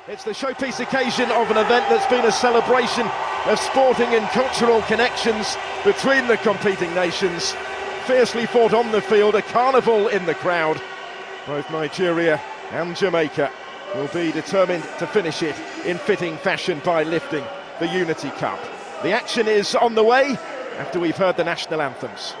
It's the showpiece occasion of an event that's been a celebration of sporting and cultural connections between the competing nations. Fiercely fought on the field, a carnival in the crowd. Both Nigeria and Jamaica will be determined to finish it in fitting fashion by lifting the Unity Cup. The action is on the way after we've heard the national anthems.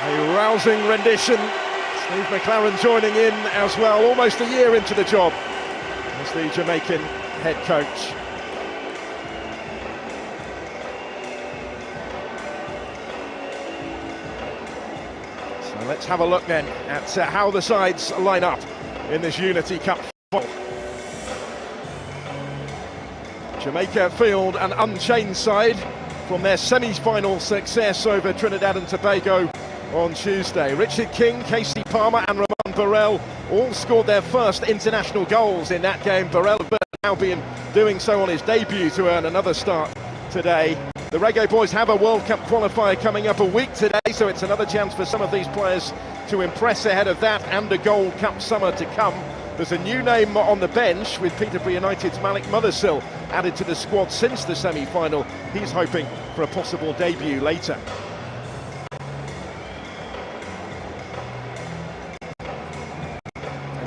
A rousing rendition. Steve McLaren joining in as well, almost a year into the job as the Jamaican head coach. So let's have a look then at how the sides line up in this Unity Cup final. Jamaica field an unchanged side from their semi-final success over Trinidad and Tobago on Tuesday. Richard King, Casey Palmer and Ramon Burrell all scored their first international goals in that game. Burrell of Albion doing so on his debut to earn another start today. The Reggae Boys have a World Cup qualifier coming up a week today, so it's another chance for some of these players to impress ahead of that and a Gold Cup summer to come. There's a new name on the bench with Peterborough United's Malik Mothersill added to the squad since the semi-final. He's hoping for a possible debut later.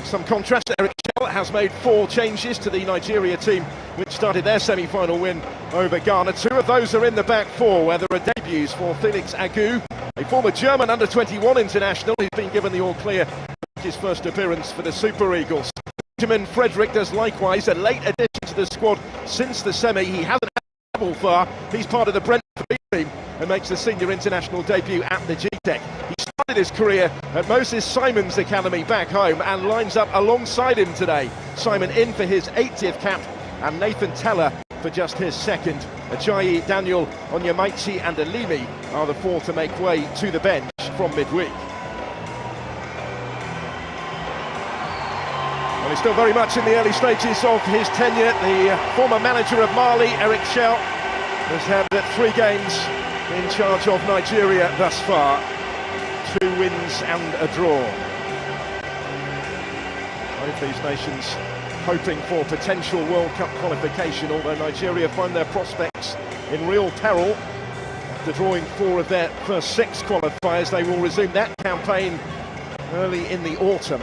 Some contrast, Eric Shell has made 4 changes to the Nigeria team, which started their semi-final win over Ghana. 2 of those are in the back 4, where there are debuts for Felix Agu, a former German under-21 international who's been given the all-clear for his first appearance for the Super Eagles. Benjamin Frederick does likewise, a late addition to the squad since the semi. He hasn't had trouble far. He's part of the Brentford team and makes the senior international debut at the G-Tech. He started his career at Moses Simon's academy back home and lines up alongside him today. Simon in for his 80th cap and Nathan Teller for just his second. Ajayi, Daniel, Onyemaichi and Alimi are the 4 to make way to the bench from midweek. Well, he's still very much in the early stages of his tenure. The former manager of Mali, Eric Shell, has had 3 games in charge of Nigeria thus far. 2 wins and a draw. Both these nations hoping for potential World Cup qualification, although Nigeria find their prospects in real peril. After drawing 4 of their first 6 qualifiers, they will resume that campaign early in the autumn.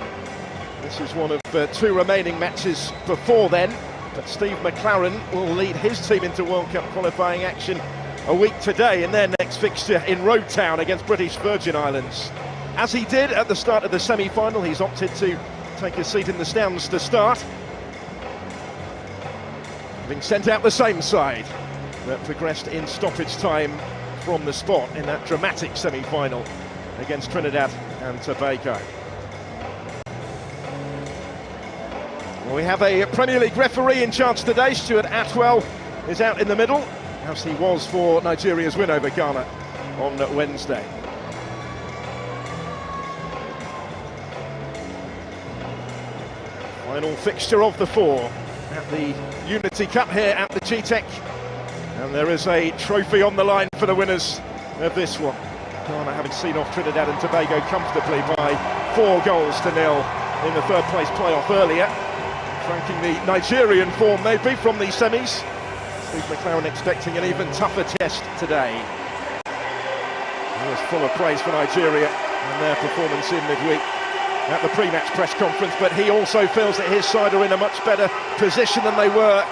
This is one of 2 remaining matches before then, but Steve McLaren will lead his team into World Cup qualifying action a week today in their next fixture in Road Town against British Virgin Islands. As he did at the start of the semi-final, he's opted to take a seat in the stands to start, having sent out the same side. that progressed in stoppage time from the spot in that dramatic semi-final against Trinidad and Tobago. Well, we have a Premier League referee in charge today. Stuart Atwell is out in the middle, as he was for Nigeria's win over Ghana on Wednesday. Final fixture of the four at the Unity Cup here at the G-Tech. And there is a trophy on the line for the winners of this one. Ghana having seen off Trinidad and Tobago comfortably by 4 goals to 0 in the third place playoff earlier. Franking the Nigerian form maybe from the semis. Steve McLaren expecting an even tougher test today. He was full of praise for Nigeria and their performance in midweek at the pre-match press conference, but he also feels that his side are in a much better position than they were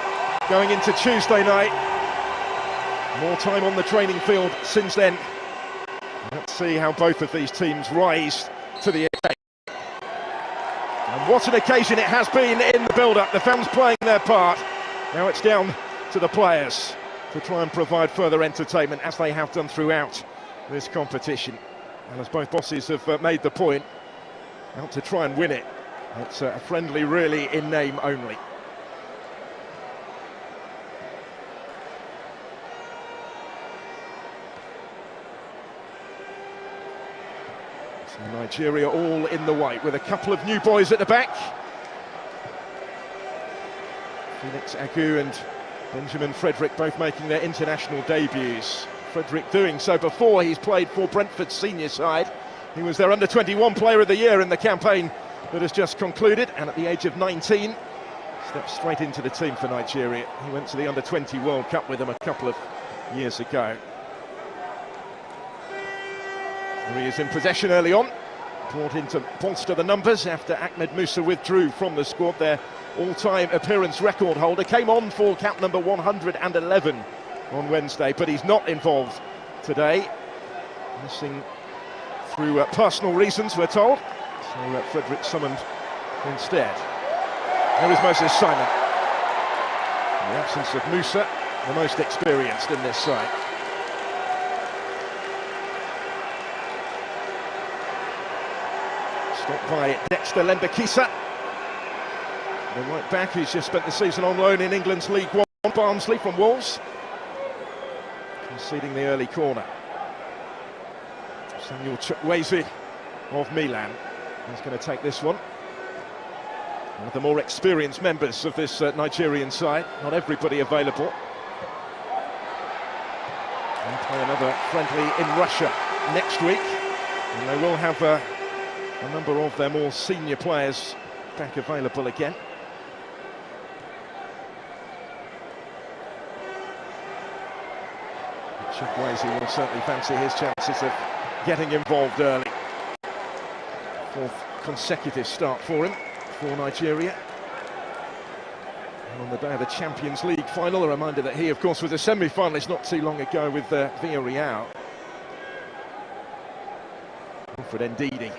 going into Tuesday night. More time on the training field since then. Let's see how both of these teams rise to the occasion. And what an occasion it has been in the build-up. The fans playing their part. Now it's down to the players to try and provide further entertainment, as they have done throughout this competition. And as both bosses have made the point, out to try and win it. It's a friendly really in name only. So Nigeria all in the white with a couple of new boys at the back. Felix Agu and Benjamin Frederick both making their international debuts. Frederick doing so before he's played for Brentford's senior side. He was their under-21 player of the year in the campaign that has just concluded, and at the age of 19 stepped straight into the team for Nigeria. He went to the under-20 World Cup with them a couple of years ago. He is in possession early on, brought in to bolster the numbers after Ahmed Musa withdrew from the squad. Their all-time appearance record holder came on for cap number 111 on Wednesday, but he's not involved today, missing through personal reasons, we're told. So Frederick summoned instead. There is Moses Simon. In the absence of Musa, the most experienced in this side. Stopped by Dexter Lembakisa, the right back who's just spent the season on loan in England's League One. Barnsley from Wolves, conceding the early corner. Samuel Chukwueze of Milan is going to take this one. One of the more experienced members of this Nigerian side. Not everybody available. And play another friendly in Russia next week. And they will have a number of their more senior players back available again. Chukwueze will certainly fancy his chances of getting involved early. 4th consecutive start for him, for Nigeria. And on the day of the Champions League final, a reminder that he, of course, was a semi-finalist not too long ago with Villarreal. Alfred Ndidi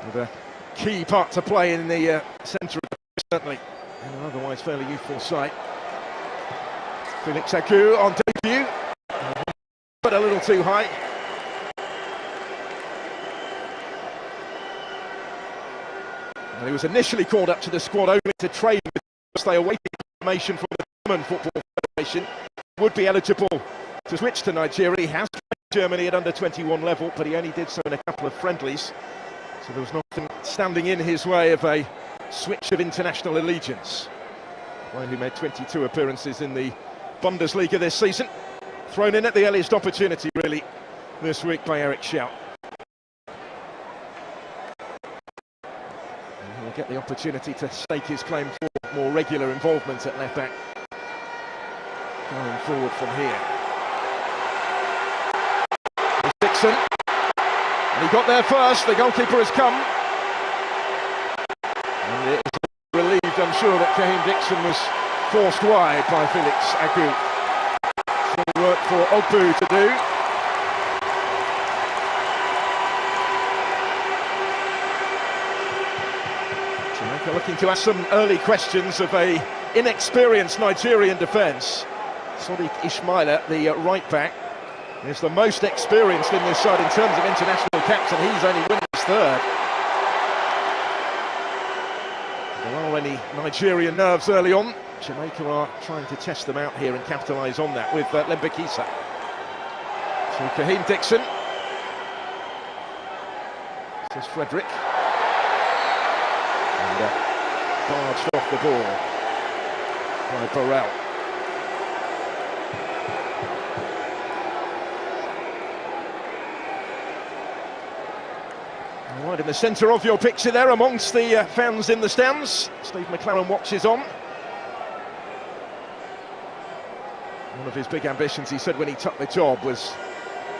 with a key part to play in the centre of the pitch, certainly, in an otherwise fairly youthful side. Felix Agu on debut, but a little too high. And he was initially called up to the squad only to train with us. They awaited information from the German Football Federation. Would be eligible to switch to Nigeria. He has played Germany at under-21 level, but he only did so in a couple of friendlies. So there was nothing standing in his way of a switch of international allegiance. One who made 22 appearances in the Bundesliga this season. Thrown in at the earliest opportunity, really, this week by Eric Schaut. He'll get the opportunity to stake his claim for more regular involvement at left back going forward from here. There's Dixon, and he got there first. The goalkeeper has come, and it was relieved, I'm sure, that Kaheem Dixon was forced wide by Felix Agu. Still work for Ogbu to do. Jamaica looking to ask some early questions of a inexperienced Nigerian defence. Sadiq Ismaila, the right back, is the most experienced in this side in terms of international caps, and he's only winning his third. There are any Nigerian nerves early on. Jamaica are trying to test them out here and capitalise on that with Lembekisa. To Kaheem Dixon. This is Frederick. And barged off the ball by Burrell. Right in the centre of your picture there, amongst the fans in the stands, Steve McLaren watches on. One of his big ambitions, he said when he took the job, was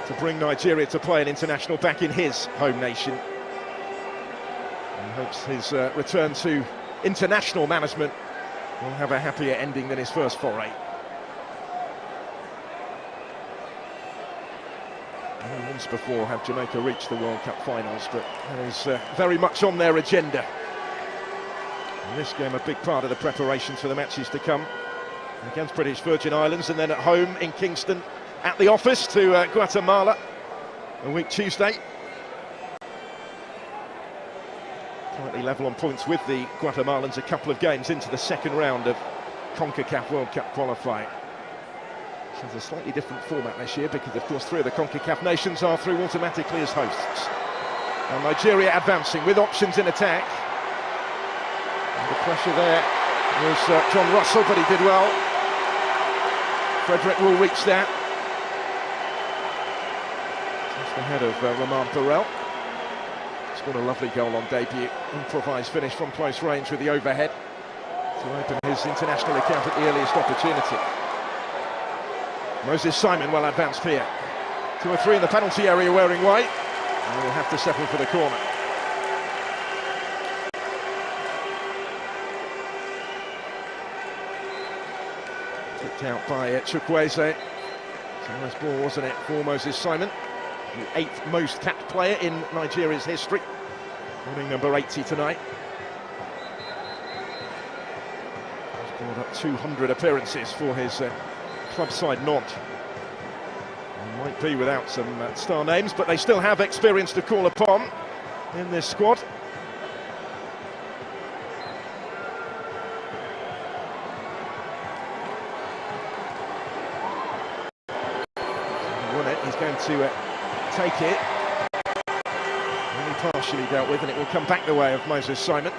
to bring Nigeria to play an international back in his home nation. And hopes his return to international management will have a happier ending than his first foray. Once before have Jamaica reached the World Cup finals, but that is very much on their agenda. And this game a big part of the preparations for the matches to come against British Virgin Islands, and then at home in Kingston at the office to Guatemala a week Tuesday. Currently level on points with the Guatemalans, a couple of games into the second round of CONCACAF World Cup qualifying. It's a slightly different format this year because, of course, 3 of the CONCACAF nations are through automatically as hosts. And Nigeria advancing with options in attack. And the pressure there was John Russell, but he did well. Frederick will reach that. Just the head of Romain Burrell. Scored a lovely goal on debut. Improvised finish from close range with the overhead to open his international account at the earliest opportunity. Moses Simon well advanced here. 2 or 3 in the penalty area wearing white. And will have to settle for the corner. Kicked out by Chukwueze. It's a nice ball, wasn't it, for Moses Simon, the 8th most capped player in Nigeria's history, winning number 80 tonight. He's brought up 200 appearances for his club side Nantes. Might be without some star names, but they still have experience to call upon in this squad. He won it, he's going to take it. Only partially dealt with, and it will come back the way of Moses Simon.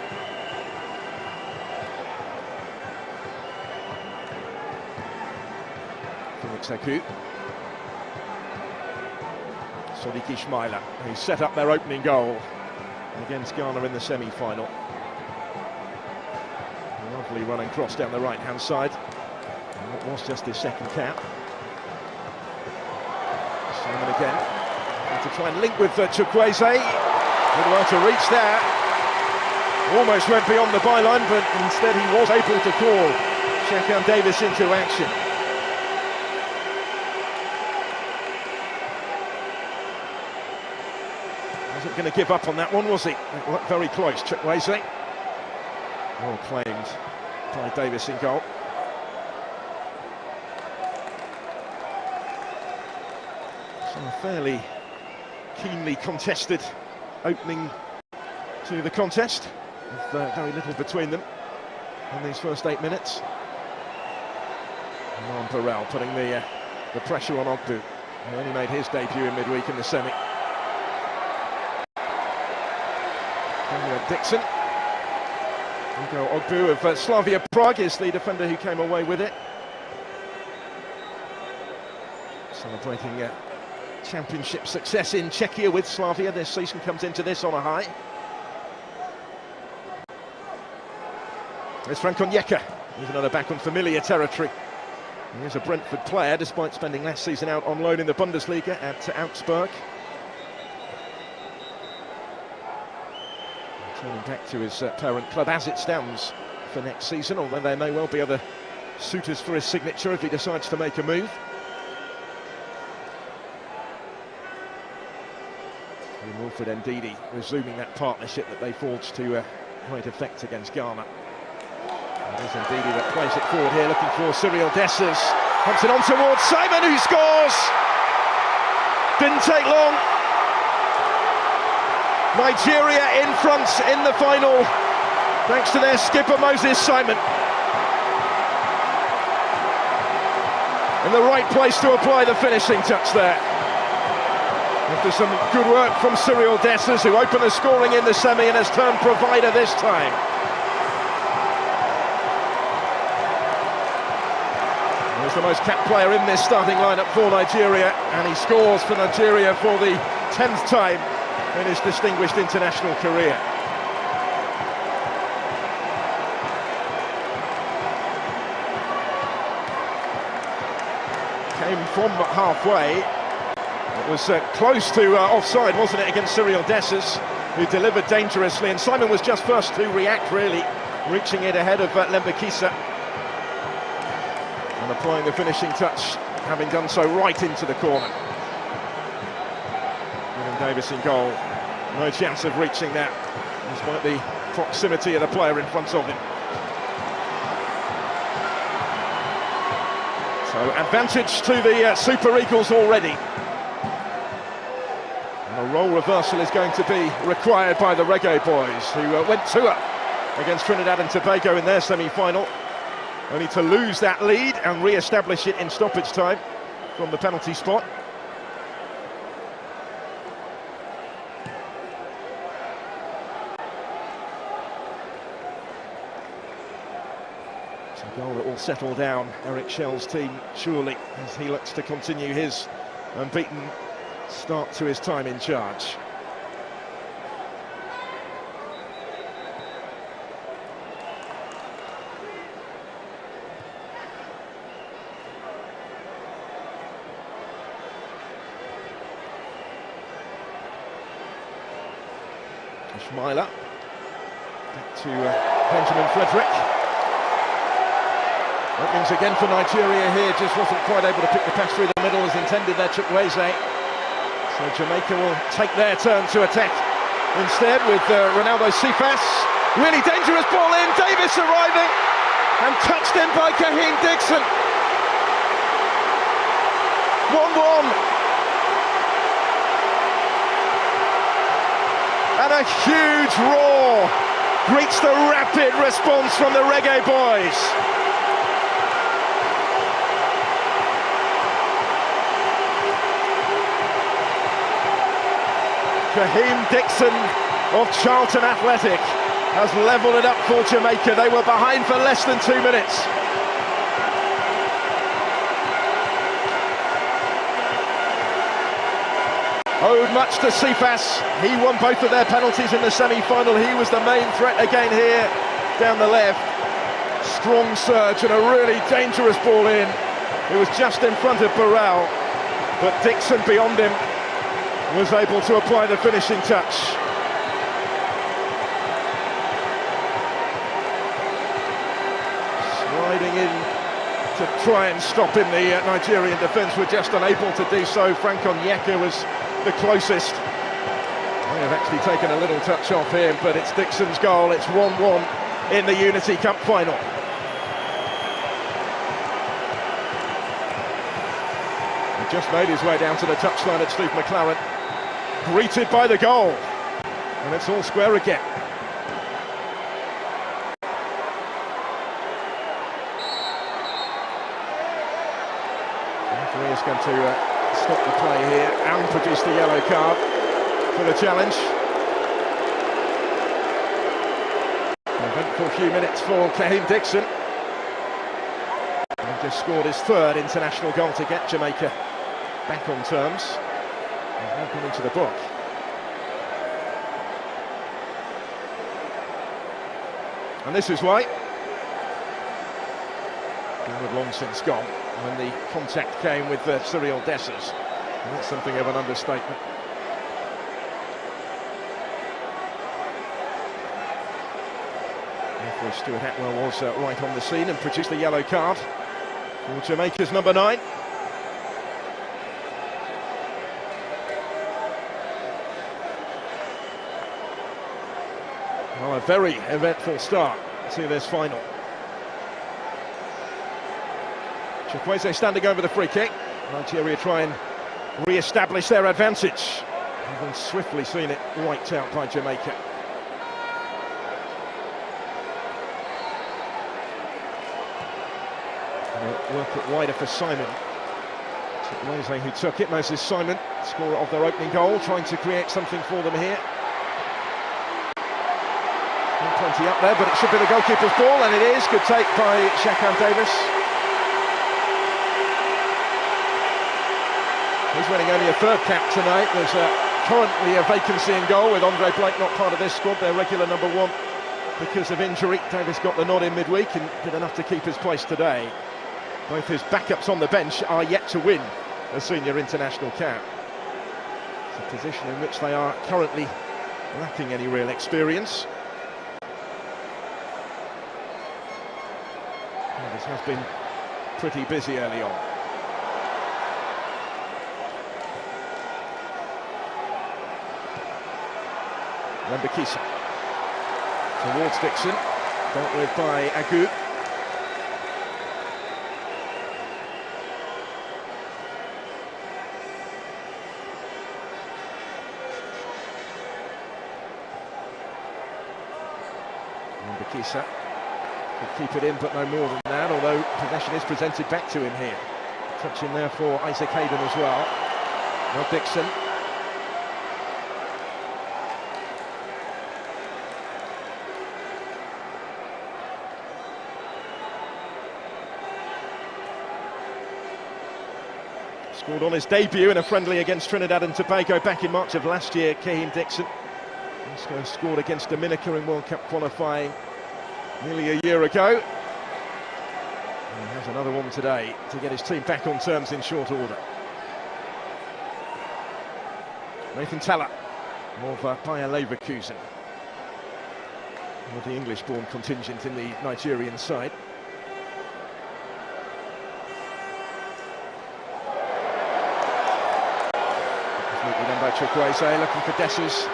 Felix Akou. Sadiq Ismaila, who set up their opening goal against Ghana in the semi-final. Lovely running cross down the right-hand side. And what was just his second cap. Simon again. To try and link with Chukwueze. Did well to reach there. Almost went beyond the byline, but instead he was able to call Shekan Davis into action. Wasn't going to give up on that one, was he? It looked very close, Chukwueze. Well claimed by Davis in goal. So a fairly keenly contested opening to the contest, with very little between them in these first 8 minutes. Romain Burrell putting the pressure on Ogbu, who only made his debut in midweek in the semi. Dixon. Hugo Ogbu of Slavia Prague is the defender who came away with it. Celebrating championship success in Czechia with Slavia this season, comes into this on a high. There's Frank Onyeka. He's another back on familiar territory. He is a Brentford player, despite spending last season out on loan in the Bundesliga at Augsburg. Turning back to his parent club as it stands for next season, although there may well be other suitors for his signature if he decides to make a move. And Wilfred Ndidi resuming that partnership that they forged to great effect against Ghana. It is Ndidi that plays it forward here, looking for Cyril Dessers. Pumps it on towards Simon, who scores! Didn't take long. Nigeria in front in the final, thanks to their skipper Moses Simon. In the right place to apply the finishing touch there. After some good work from Cyril Dessers, who opened the scoring in the semi and has turned provider this time. He's the most capped player in this starting lineup for Nigeria, and he scores for Nigeria for the 10th time in his distinguished international career. Came from halfway. It was close to offside, wasn't it, against Cyril Dessers, who delivered dangerously, and Simon was just first to react, really, reaching it ahead of Lembakisa and applying the finishing touch, having done so right into the corner. William Davis in goal, no chance of reaching that, despite the proximity of the player in front of him. So advantage to the Super Eagles already. And a role reversal is going to be required by the Reggae boys, who went 2-up against Trinidad and Tobago in their semi-final, only to lose that lead and re-establish it in stoppage time from the penalty spot. It's a goal that will settle down Eric Shell's team, surely, as he looks to continue his unbeaten start to his time in charge. Schmeiler, back to Benjamin Frederick. Openings again for Nigeria here, just wasn't quite able to pick the pass through the middle as intended there, Chukwueze. So Jamaica will take their turn to attack instead with Ronaldo Cephas. Really dangerous ball in, Davis arriving and touched in by Kaheem Dixon. 1-1. And a huge roar greets the rapid response from the Reggae boys. Kaheem Dixon of Charlton Athletic has levelled it up for Jamaica. They were behind for less than 2 minutes. Owed much to Cephas. He won both of their penalties in the semi-final. He was the main threat again here down the left. Strong surge and a really dangerous ball in. It was just in front of Burrell, but Dixon beyond him was able to apply the finishing touch. Sliding in to try and stop him, the Nigerian defence were just unable to do so. Frank Onyeka was the closest. They have actually taken a little touch off him, but it's Dixon's goal. It's 1-1 in the Unity Cup final. He just made his way down to the touchline at Steve McLaren, greeted by the goal, and it's all square again. The referee is going to stop the play here and produce the yellow card for the challenge. An eventful few minutes for Kaheem Dixon. He just scored his third international goal to get Jamaica back on terms. He's now gone into the book. And this is why. He had long since gone when the contact came with Cyril Dessers. And that's something of an understatement. Referee Stuart Atwell was right on the scene and produced the yellow card for Jamaica's number 9. Well, a very eventful start to this final. Chukwueze standing over the free kick. Nigeria try and re-establish their advantage. Having swiftly seen it wiped out by Jamaica. Work it wider for Simon. Chukwueze who took it, Moses Simon, scorer of their opening goal, trying to create something for them here. Plenty up there, but it should be the goalkeeper's ball, and it is. Good take by Shakan Davis. He's winning only a third cap tonight. There's currently a vacancy in goal with Andre Blake not part of this squad, their regular number one, because of injury. Davis got the nod in midweek and did enough to keep his place today. Both his backups on the bench are yet to win a senior international cap. It's a position in which they are currently lacking any real experience. This has been pretty busy early on. Rambakisa towards Dixon, dealt with by Agu. Rambakisa could keep it in, but no more than that, although possession is presented back to him here. Touch in there for Isaac Hayden as well. Now Dixon. Scored on his debut in a friendly against Trinidad and Tobago back in March of last year, Kaheem Dixon. Also scored against Dominica in World Cup qualifying nearly a year ago. And he has another one today to get his team back on terms in short order. Nathan Talla of Bayer Leverkusen, with the English-born contingent in the Nigerian side. Neatly done by Chukwueze, looking for Dessers.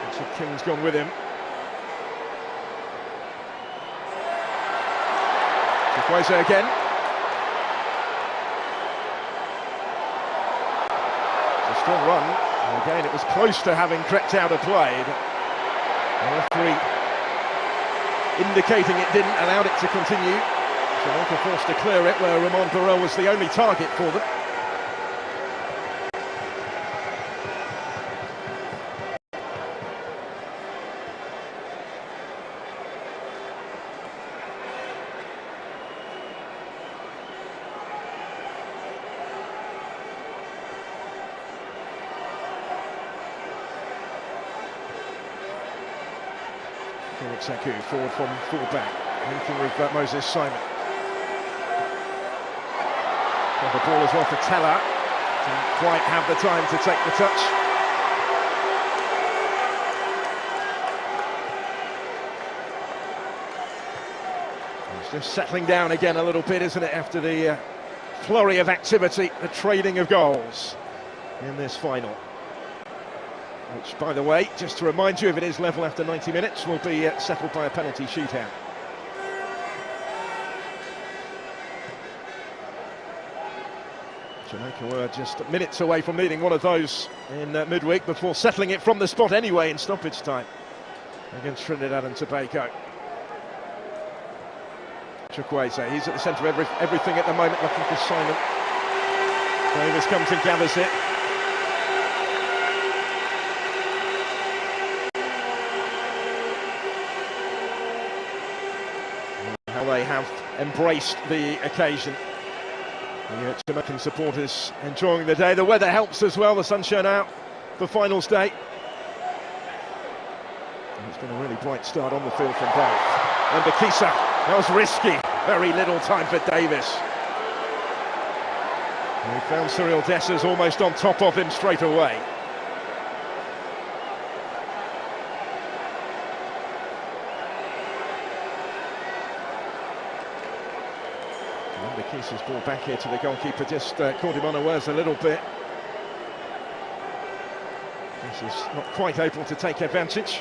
Richard King's gone with him. Chukwueze again. It's a strong run. And again, it was close to having crept out of play. The referee indicating it didn't, allowed it to continue. Jamaica forced to clear it, where Ramon Burrell was the only target for them. Felix Agu forward from full-back, linking with Moses Simon. Well, the ball as well for Talla. Didn't quite have the time to take the touch. It's just settling down again a little bit, isn't it, after the flurry of activity, the trading of goals in this final. Which, by the way, just to remind you, if it is level after 90 minutes, will be settled by a penalty shootout. Jamaica were just minutes away from needing one of those in midweek before settling it from the spot anyway in stoppage time against Trinidad and Tobago. Chukwueze, he's at the centre of everything at the moment, looking for Simon. Davis comes and gathers it. How they have embraced the occasion. The Jamaican supporters enjoying the day. The weather helps as well, the sun shone out for finals day. And it's been a really bright start on the field from both. And Bakisa, that was risky. Very little time for Davis. And he found Cyril Dessers almost on top of him straight away. Bakisa's ball back here to the goalkeeper, just caught him unawares a little bit. This is not quite able to take advantage.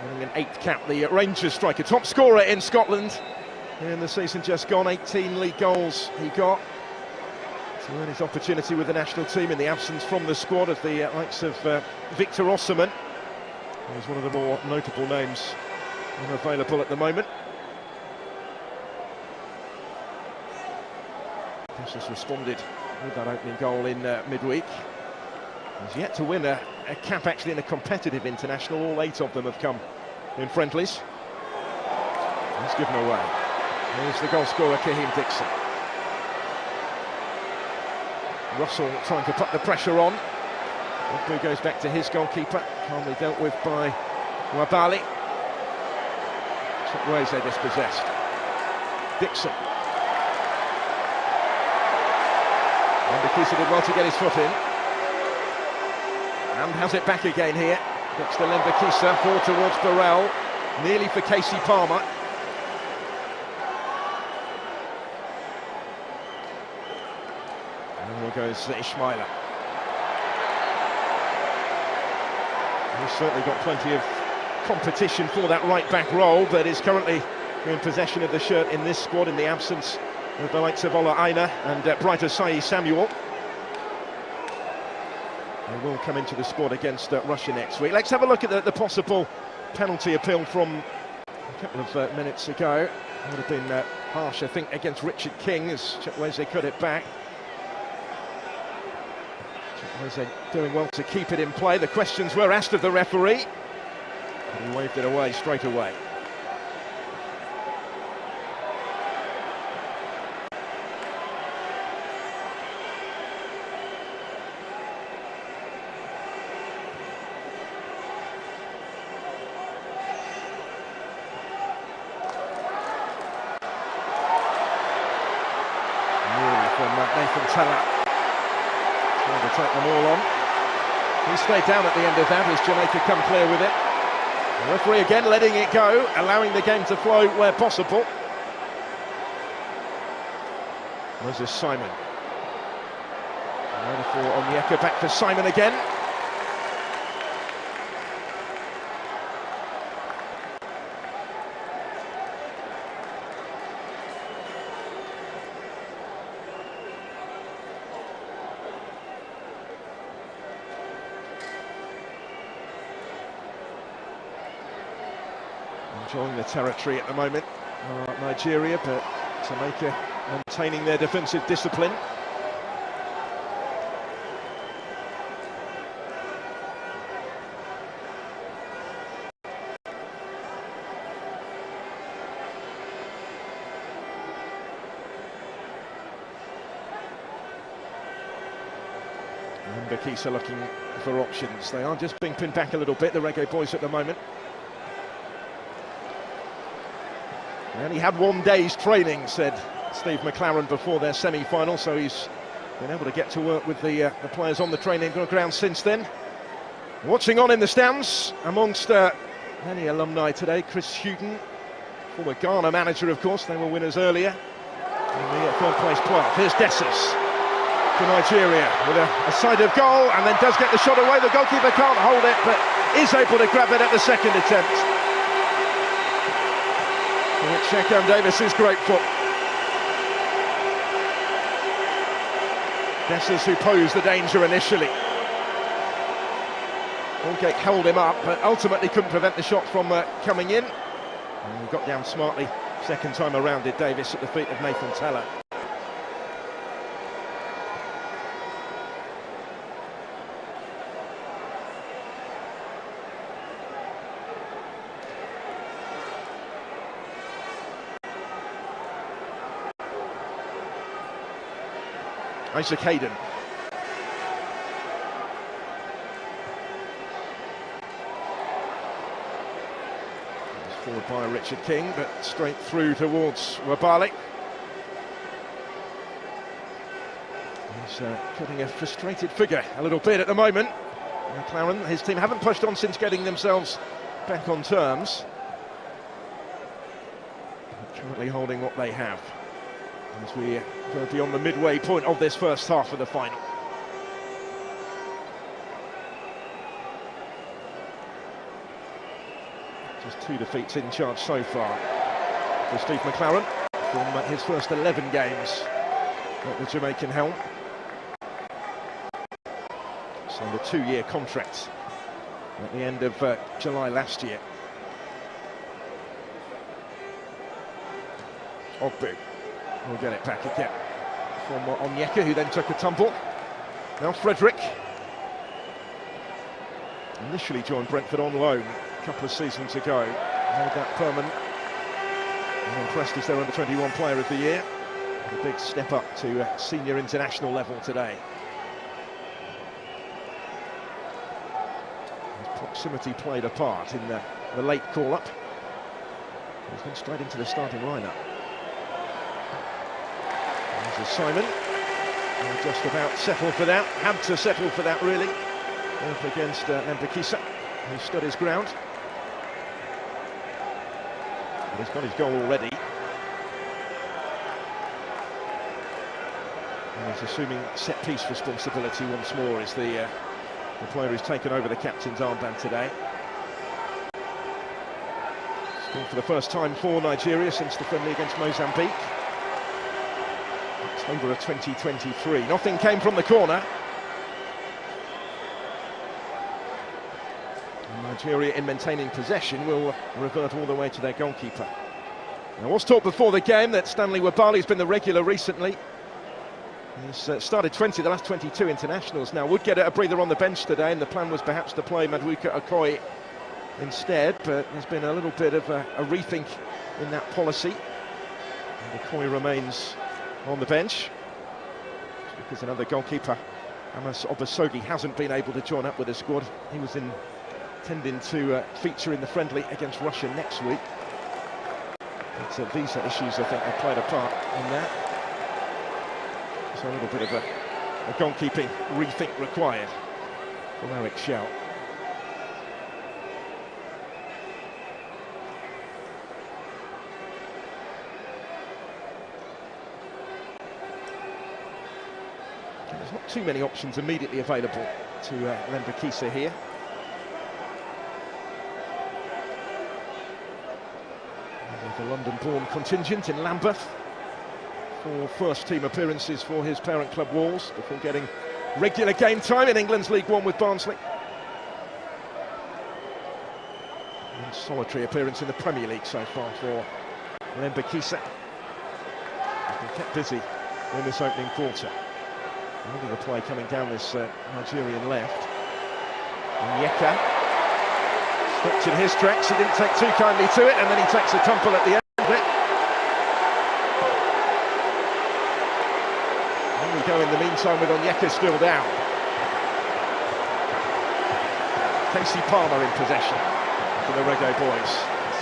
Winning an 8th cap, the Rangers striker, top scorer in Scotland in the season just gone. 18 league goals he got to earn his opportunity with the national team in the absence from the squad of the likes of Victor Osimhen. He's one of the more notable names available at the moment. Has responded with that opening goal in midweek. He's yet to win a cap actually in a competitive international. All 8 of them have come in friendlies. He's given away. Here's the goal scorer, Kaheem Dixon. Russell trying to put the pressure on. Who goes back to his goalkeeper, calmly dealt with by Wabali. Chukwueze dispossessed. Dixon. Mbakisa did well to get his foot in. And has it back again here. Gets to Mbakisa, forward towards Burrell. Nearly for Casey Palmer. And here goes Ismaila. He's certainly got plenty of competition for that right-back role, but is currently in possession of the shirt in this squad in the absence of the likes of Ola Aina and Brighter Saï Samuel. They will come into the squad against Russia next week. Let's have a look at the possible penalty appeal from a couple of minutes ago. It would have been harsh, I think, against Richard King as Chukwueze cut it back. Chukwueze doing well to keep it in play. The questions were asked of the referee, and he waved it away straight away. Nathan Teller trying to take them all on. He stayed down at the end of that as Jamaica come clear with it. The referee again letting it go, allowing the game to flow where possible. Moses Simon. Over for Onyeka, back for Simon again. Enjoying the territory at the moment, Nigeria, but Jamaica maintaining their defensive discipline. And Mbakisa looking for options. They are just being pinned back a little bit, the Reggae boys at the moment. And he had 1 day's training, said Steve McLaren before their semi-final, so he's been able to get to work with the players on the training ground since then. Watching on in the stands, amongst many alumni today, Chris Hughton, former Ghana manager, of course. They were winners earlier in the third-place playoff. Here's Dessers for Nigeria with a side of goal, and then does get the shot away. The goalkeeper can't hold it, but is able to grab it at the second attempt. For which Shekham Davis is grateful. Dessers, who posed the danger initially. Holgate held him up, but ultimately couldn't prevent the shot from coming in. And he got down smartly second time around, did Davis, at the feet of Nathan Teller. Isaac Hayden. Forward by Richard King, but straight through towards Wabali. He's cutting a frustrated figure a little bit at the moment. McLaren, his team haven't pushed on since getting themselves back on terms. Currently holding what they have as we go beyond the midway point of this first half of the final. Just 2 defeats in charge so far for Steve McLaren. from his first 11 games at the Jamaican helm. Signed a 2-year contract at the end of July last year. Ogbu will get it back again from Onyeka, who then took a tumble. Now Frederick. Initially joined Brentford on loan a couple of seasons ago. Made that permanent. And impressed as their under-21 player of the year. A big step up to senior international level today. His proximity played a part in the late call-up. He's gone straight into the starting lineup. There's Simon. Just about settled for that. Had to settle for that, really. Up against Mbakisa, who stood his ground. But he's got his goal already. And he's assuming set-piece responsibility once more as the player who's taken over the captain's armband today. Scored for the first time for Nigeria since the friendly against Mozambique. October of 2023. Nothing came from the corner. Nigeria, in maintaining possession, will revert all the way to their goalkeeper. Now, was talked before the game that Stanley Wabali's been the regular recently. He's started 20, the last 22 internationals. Now, would get a breather on the bench today, and the plan was perhaps to play Maduka Okoye instead, but there's been a little bit of a rethink in that policy. And Okoye remains on the bench because another goalkeeper, Amos Obasogi, hasn't been able to join up with the squad. He was intending to feature in the friendly against Russia next week. But visa issues, I think, have played a part in that. So a little bit of a goalkeeping rethink required from Eric Schell. There's not too many options immediately available to Mbakisa here. The London-born contingent in Lambeth for first-team appearances for his parent club Wolves before getting regular game time in England's League One with Barnsley. And solitary appearance in the Premier League so far for Mbakisa. He's been kept busy in this opening quarter. Another the play coming down this Nigerian left. Onyeka stopped in his tracks. He didn't take too kindly to it, and then he takes a tumble at the end of it. And we go in the meantime with Onyeka still down. Casey Palmer in possession for the Reggae boys.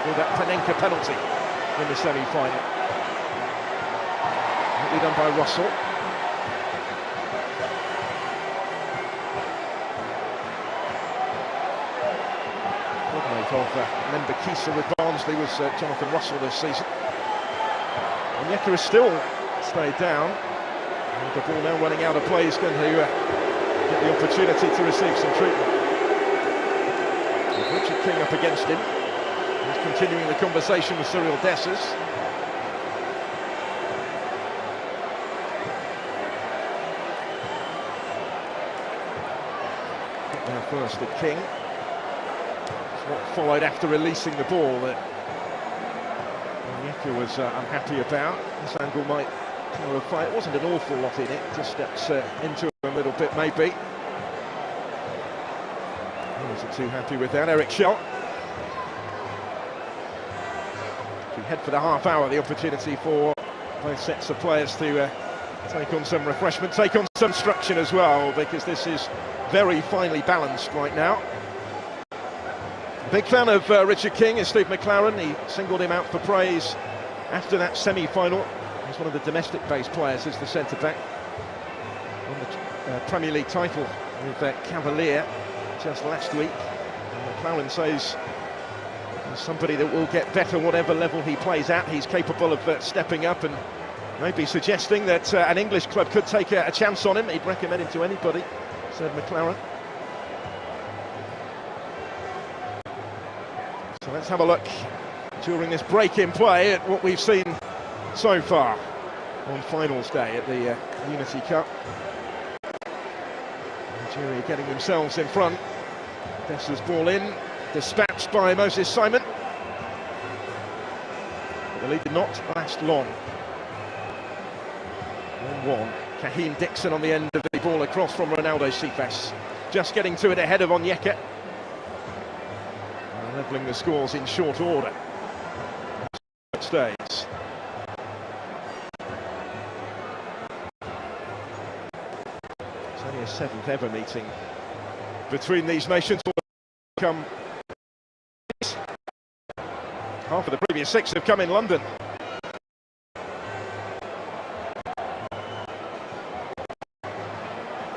Scored that Panenka penalty in the semi-final. Neatly done by Russell. Of Mbakisa with Barnsley was Jonathan Russell this season. Onyeka has still stayed down. And the ball now running out of play is going to get the opportunity to receive some treatment. With Richard King up against him. He's continuing the conversation with Cyril Dessers. Now first at King. What followed after releasing the ball that Onyeka was unhappy about. This angle might clarify. It wasn't an awful lot in it, just steps into a little bit maybe. He wasn't too happy with that. Eric Schell. We head for the half hour, the opportunity for both sets of players to take on some refreshment, take on some structure as well, because this is very finely balanced right now. Big fan of Richard King is Steve McLaren. He singled him out for praise after that semi-final. He's one of the domestic-based players as the centre-back. Won the Premier League title with Cavalier just last week. And McLaren says he's somebody that will get better whatever level he plays at. He's capable of stepping up, and maybe suggesting that an English club could take a chance on him. He'd recommend him to anybody, said McLaren. So let's have a look during this break in play at what we've seen so far on finals day at the Unity Cup. Nigeria getting themselves in front. Dessa's ball in, dispatched by Moses Simon. But the lead did not last long. 1-1. Kaheem Dixon on the end of the ball across from Ronaldo Cephas. Just getting to it ahead of Onyeka. Levelling the scores in short order. Stays. It's only a 7th ever meeting between these nations. Half of the previous 6 have come in London.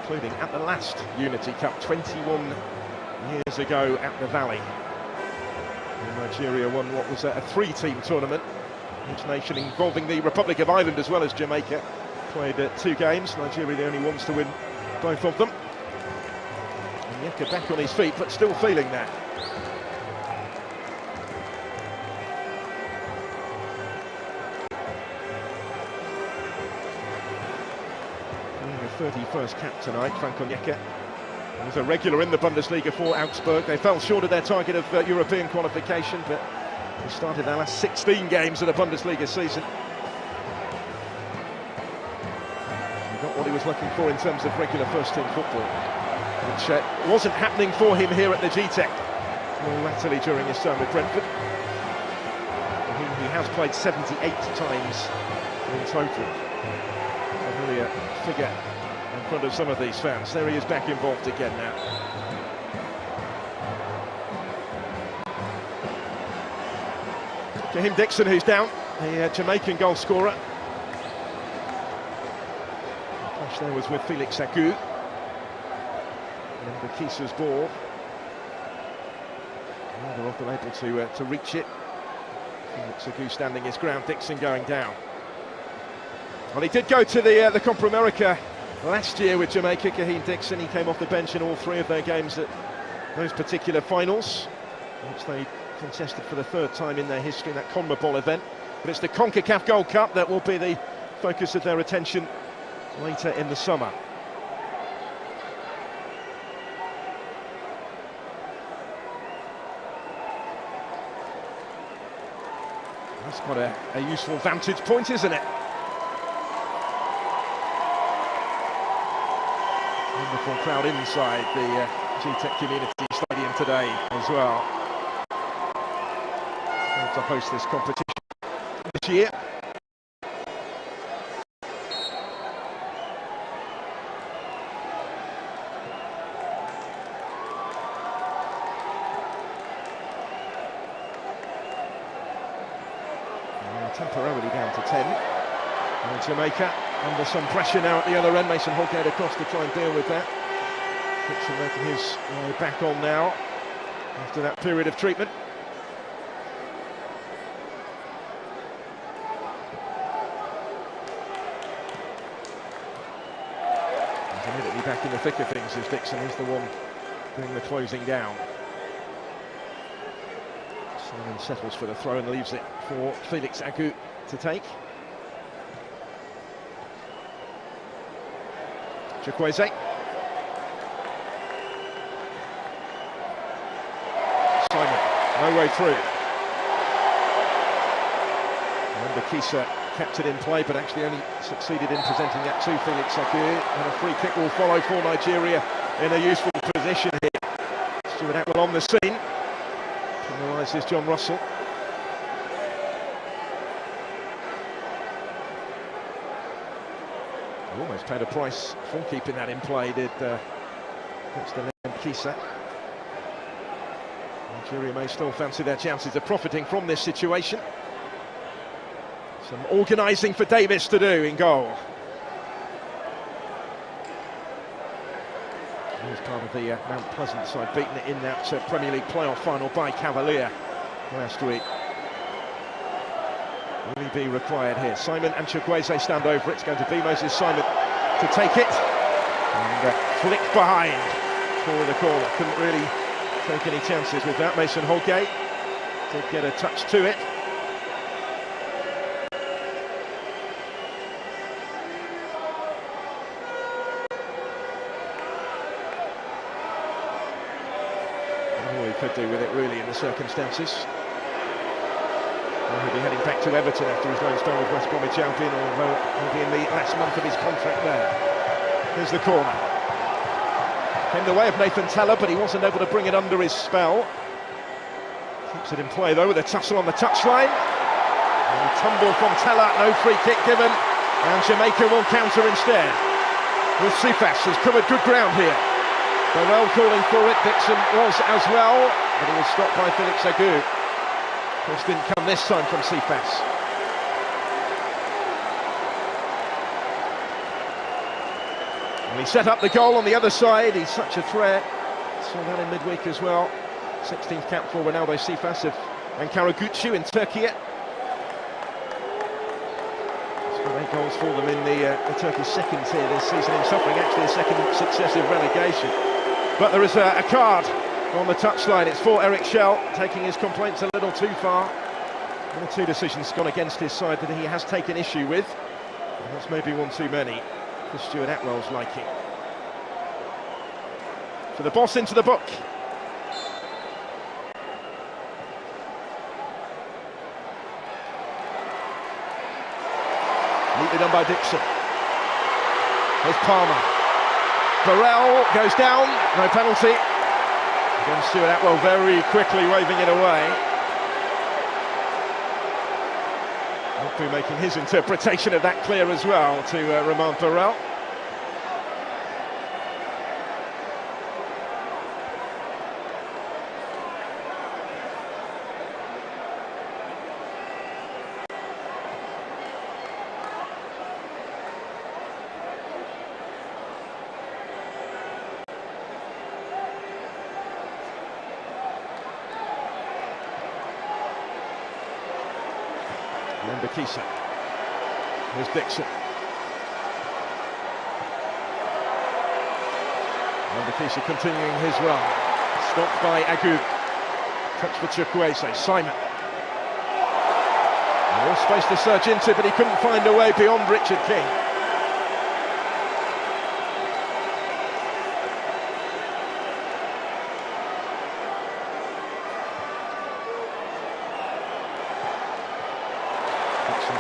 Including at the last Unity Cup 21 years ago at the Valley. And Nigeria won what was a 3-team tournament, each nation involving the Republic of Ireland as well as Jamaica. Played 2 games, Nigeria the only ones to win both of them. Onyeka back on his feet, but still feeling that. The 31st cap tonight, Frank Onyeka. He was a regular in the Bundesliga for Augsburg. They fell short of their target of European qualification, but they started their last 16 games of the Bundesliga season. He got what he was looking for in terms of regular first-team football, which wasn't happening for him here at the GTEC, more latterly during his time with Brentford. He has played 78 times in total. Familiar figure in front of some of these fans. There he is back involved again now. Kaheem Dixon, who's down, the Jamaican goal scorer. The clash there was with Felix Agu. And Bakisa's ball. Neither of them able to reach it. Felix Agu standing his ground, Dixon going down. Well, he did go to the Copa America last year with Jamaica, Kaheem Dixon. He came off the bench in all 3 of their games at those particular finals, which they contested for the 3rd time in their history in that CONMEBOL event. But it's the CONCACAF Gold Cup that will be the focus of their attention later in the summer. That's quite a useful vantage point, isn't it? Wonderful crowd inside the GTEC Community Stadium today as well. To host this competition this year. Temporarily down to 10. And Jamaica under some pressure now at the other end. Mason Holgate across to try and deal with that. Dixon making his way back on now after that period of treatment. He's immediately back in the thick of things as Dixon is the one doing the closing down. Simon settles for the throw and leaves it for Felix Agu to take. Chukwueze. Simon, no way through. And Bakisa kept it in play, but actually only succeeded in presenting that to Felix Agu. And a free kick will follow for Nigeria in a useful position here. Stuart Atwell on the scene. Penalises John Russell. He almost paid a price for keeping that in play, did Mr. Kisa. Nigeria may still fancy their chances of profiting from this situation. Some organising for Davis to do in goal. He was part of the Mount Pleasant side, beaten it in that Premier League playoff final by Cavalier last week. Will he be required here? Simon and Chukwueze stand over it. It's going to be Moses Simon to take it. And flick behind for the corner. Couldn't really take any chances with that. Mason Holgate did get a touch to it. could do with it, really, in the circumstances. Well, he'll be heading back to Everton after his loan spell with West Bromwich Albion, although he'll be in the last month of his contract there. Here's the corner. Came the way of Nathan Teller, but he wasn't able to bring it under his spell. Keeps it in play, though, with a tussle on the touchline. And a tumble from Teller, no free kick given, and Jamaica will counter instead. With Sifas, who's covered good ground here. Burrell calling for it, Dixon was as well, but he was stopped by Felix Agu. This didn't come this time from Sifas. And he set up the goal on the other side, he's such a threat. Saw that in midweek as well. 16th cap for Ronaldo Sifas of Ankara-Gucci in Turkey. 8 goals for them in the Turkish second tier this season, in suffering actually a second successive relegation. But there is a card on the touchline. It's for Eric Schell, taking his complaints a little too far. One or two decisions gone against his side that he has taken issue with. And that's maybe one too many for Stuart Atwell's liking. So the boss into the book. Neatly done by Dixon. Here's Palmer. Burrell goes down, no penalty. Again, Stuart Atwell very quickly waving it away. Hopefully making his interpretation of that clear as well to Romain Burrell. Mbakisa. Here's Dixon. Mbakisa continuing his run. Stopped by Agu. Touch for Chukwueze. Simon. More space to surge into, but he couldn't find a way beyond Richard King.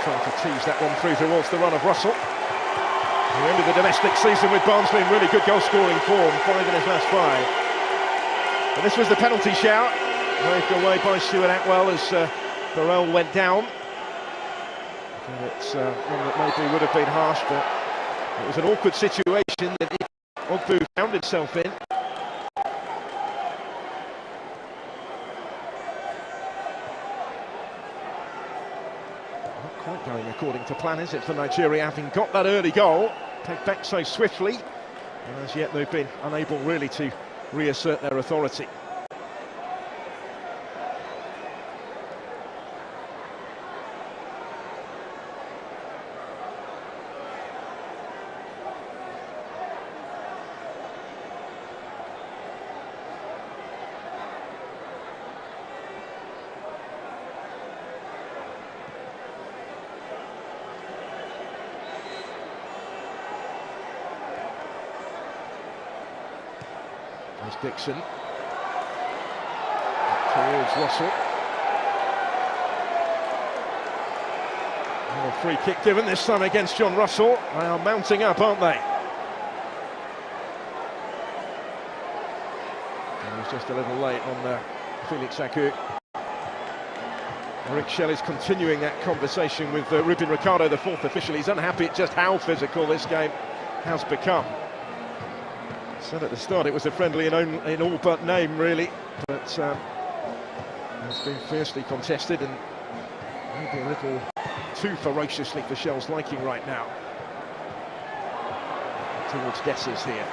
Trying to tease that one through towards the run of Russell. He ended the domestic season with Barnsley in really good goal-scoring form, 5 in his last 5. But this was the penalty shout, waved away by Stuart Atwell as Burrell went down. It's one that maybe would have been harsh, but it was an awkward situation that Ogbu found himself in. Quite going according to plan, is it, for Nigeria, having got that early goal, take back so swiftly, and as yet they've been unable really to reassert their authority. There's Dixon towards Russell. And a free kick given this time against John Russell. They are mounting up, aren't they? And he's just a little late on Felix Agu. Eric Schell is continuing that conversation with Ruben Ricardo, the fourth official. He's unhappy at just how physical this game has become. Said at the start it was a friendly in all but name, really, but it's been fiercely contested and maybe a little too ferociously for Schell's liking right now. Towards Dessers here.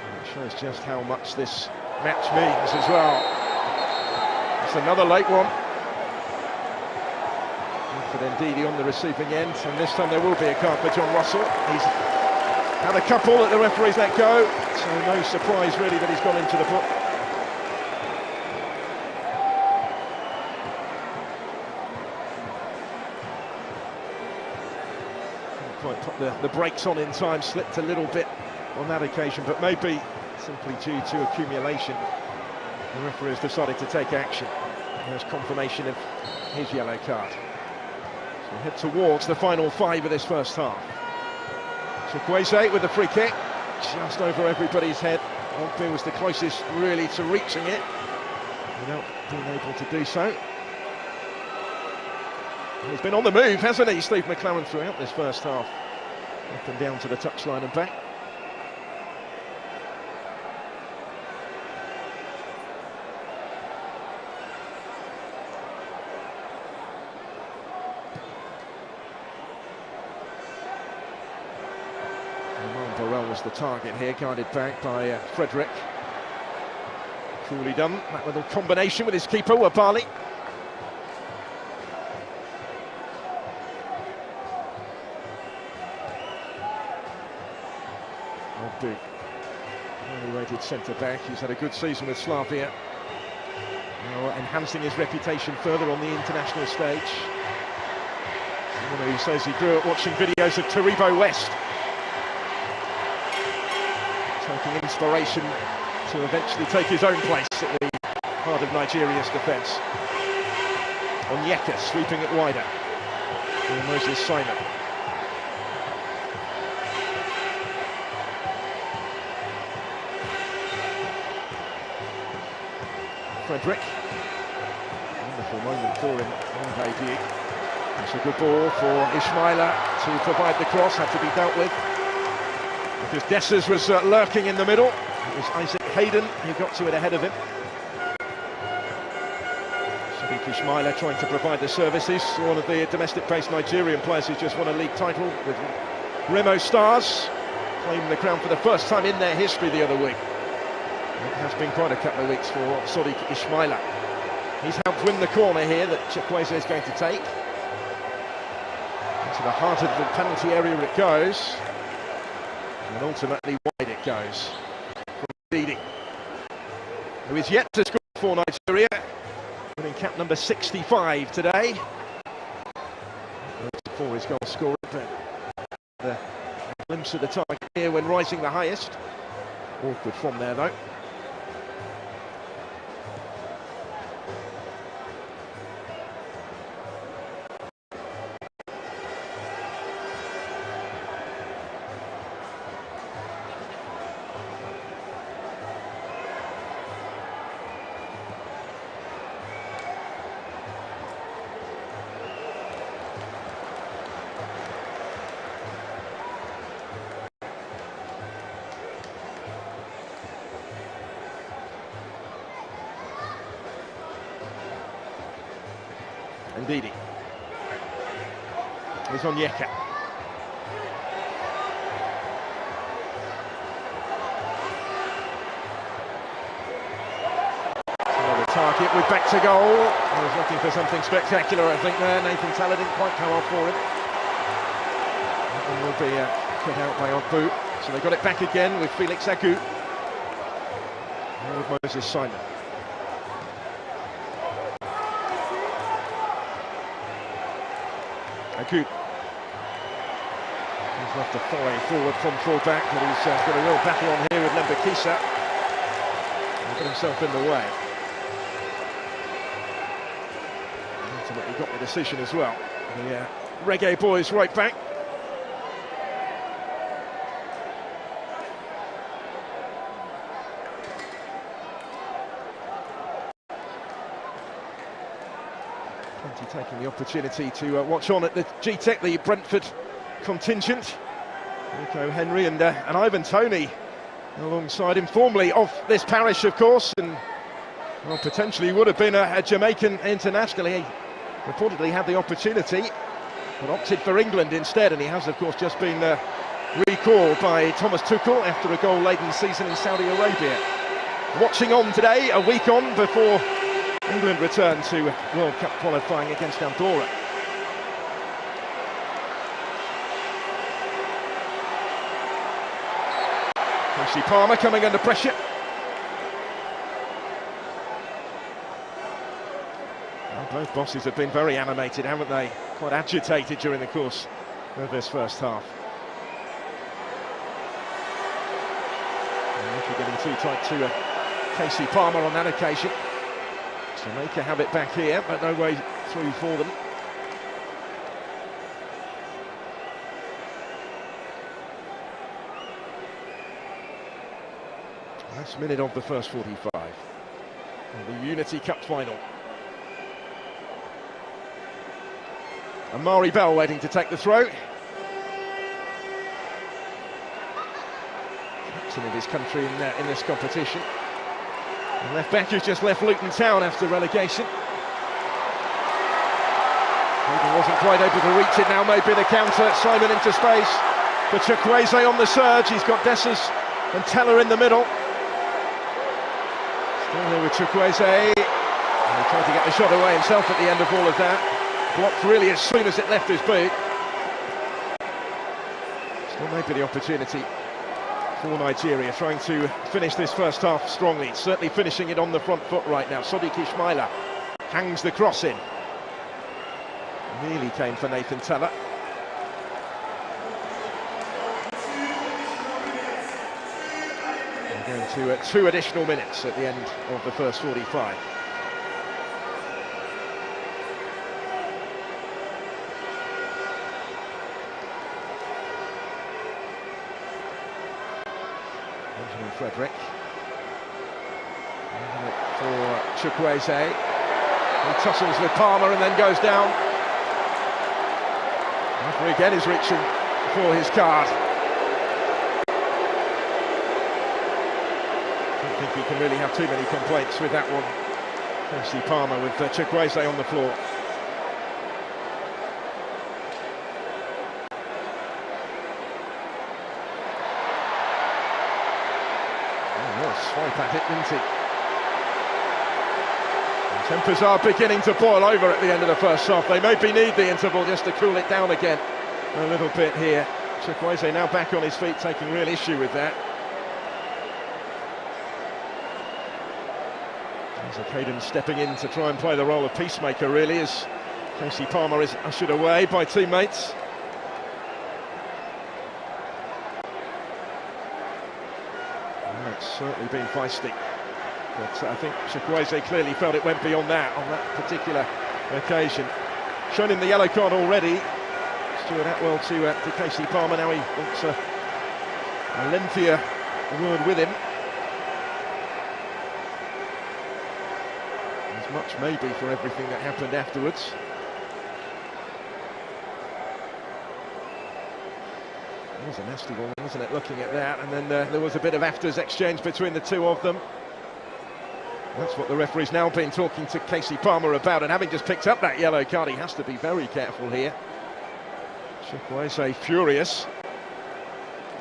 And it shows just how much this match means as well. It's another late one. But Ndidi on the receiving end, and this time there will be a card for John Russell. He's had a couple that the referees let go, so no surprise really that he's gone into the book. Couldn't quite put the brakes on in time, slipped a little bit on that occasion, but maybe simply due to accumulation, the referee has decided to take action. There's confirmation of his yellow card. So we head towards the final 5 of this first half. Chukwueze with the free kick, just over everybody's head. Ogbu was the closest really to reaching it, without being able to do so. He's been on the move, hasn't he, Steve McLaren, throughout this first half. Up and down to the touchline and back. Borrell was the target here, guided back by Frederick. Coolly done, that little combination with his keeper, Wabali. Ogbu, highly rated centre-back, he's had a good season with Slavia. Now enhancing his reputation further on the international stage. Someone who says he grew up watching videos of Taribo West, taking inspiration to eventually take his own place at the heart of Nigeria's defence. Onyeka sweeping it wider. And Moses Simon. Frederick. Wonderful moment for him on debut. It's a good ball for Ismaila to provide the cross, had to be dealt with, because Dessers was lurking in the middle. It was Isaac Hayden who got to it ahead of him. Sadiq Ismaila trying to provide the services. One of the domestic-based Nigerian players who's just won a league title with Remo Stars, claiming the crown for the first time in their history the other week. It has been quite a couple of weeks for Sadiq Ismaila. He's helped win the corner here that Chukwueze is going to take. Into the heart of the penalty area it goes. And ultimately wide it goes from Didi, who is yet to score for Nigeria, winning cap number 65 today. For his goal scorer, but a glimpse of the target here when rising the highest. Awkward from there though. Ndidi. Here's Onyeka. Another target with back to goal. He was looking for something spectacular, I think, there. Nathan Tella didn't quite come off for him. That one will be cut out by Ogbu. So they got it back again with Felix Agu. And with Moses Simon. Agu. He's left a foray forward from full back, but he's got a real battle on here with Lembakisa. He's got himself in the way. And ultimately got the decision as well. The Reggae boys right back. Taking the opportunity to watch on at the G-Tech, the Brentford contingent. Nico Henry and Ivan Toney alongside him, formerly of this parish, of course, and well, potentially would have been a Jamaican international. He reportedly had the opportunity, but opted for England instead, and he has, of course, just been recalled by Thomas Tuchel after a goal-laden season in Saudi Arabia. Watching on today, a week on before England return to World Cup qualifying against Andorra. Casey Palmer coming under pressure. Well, both bosses have been very animated, haven't they? Quite agitated during the course of this first half. After getting too tight to Casey Palmer on that occasion. Jamaica have it back here, but no way through for them. Last minute of the first 45. The Unity Cup final. Amari Bell waiting to take the throw. Captain of his country in this competition. The left back who's just left Luton Town after relegation. Even wasn't quite able to reach it, now maybe the counter. Simon into space for Chukwueze on the surge. He's got Dessers and Teller in the middle. Still here with Chukwueze. And he tried to get the shot away himself at the end of all of that. Blocked really as soon as it left his boot. Still maybe the opportunity for Nigeria, trying to finish this first half strongly. Certainly finishing it on the front foot right now. Sadiq Ismaila hangs the cross in. Nearly came for Nathan Teller. We're going to 2 additional minutes at the end of the first 45. Benjamin Frederick. For Chukwueze. He tussles with Palmer and then goes down. Referee again is reaching for his card. I don't think you can really have too many complaints with that one. Casey Palmer with Chukwueze on the floor. Swipe at it, didn't he? And tempers are beginning to boil over at the end of the first half. They maybe need the interval just to cool it down again a little bit here. Chukwueze now back on his feet, taking real issue with that. There's Caden stepping in to try and play the role of peacemaker, really, as Casey Palmer is ushered away by teammates. It's certainly been feisty, but I think Chukwueze clearly felt it went beyond that on that particular occasion. Shown him the yellow card already. Stuart Atwell to Casey Palmer. Now he wants a lengthier word with him. As much maybe for everything that happened afterwards. It was a nasty one, wasn't it, looking at that, and then there was a bit of afters exchange between the two of them. That's what the referee's now been talking to Casey Palmer about, and having just picked up that yellow card, he has to be very careful here. Chukwueze furious.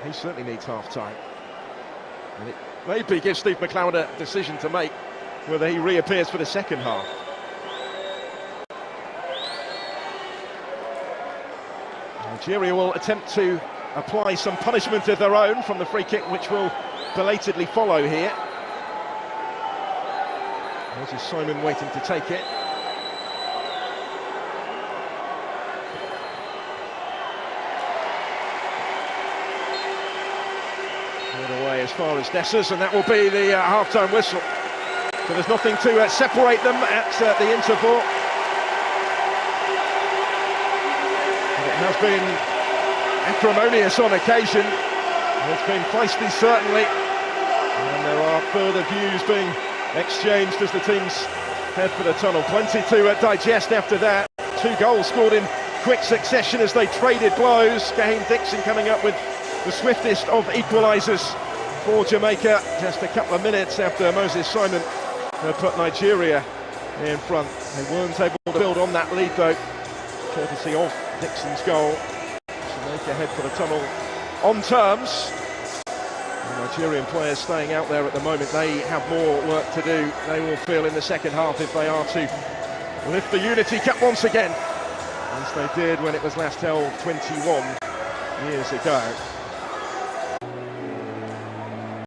He certainly needs half-time. And it maybe gives Steve McLeod a decision to make, whether he reappears for the second half. Nigeria will attempt to apply some punishment of their own from the free kick, which will belatedly follow here. There's Simon waiting to take it. Put away as far as Dessers, and that will be the half-time whistle. So there's nothing to separate them at the interval. And it has been acrimonious on occasion. It's been feisty, certainly, and there are further views being exchanged as the teams head for the tunnel. Plenty to digest after that. 2 goals scored in quick succession as they traded blows. Gaheem Dixon coming up with the swiftest of equalisers for Jamaica, just a couple of minutes after Moses Simon put Nigeria in front. They weren't able to build on that lead, though, courtesy of Dixon's goal. Jamaica head for the tunnel on terms. The Nigerian players staying out there at the moment, they have more work to do. They will feel in the second half if they are to lift the Unity Cup once again, as they did when it was last held 21 years ago.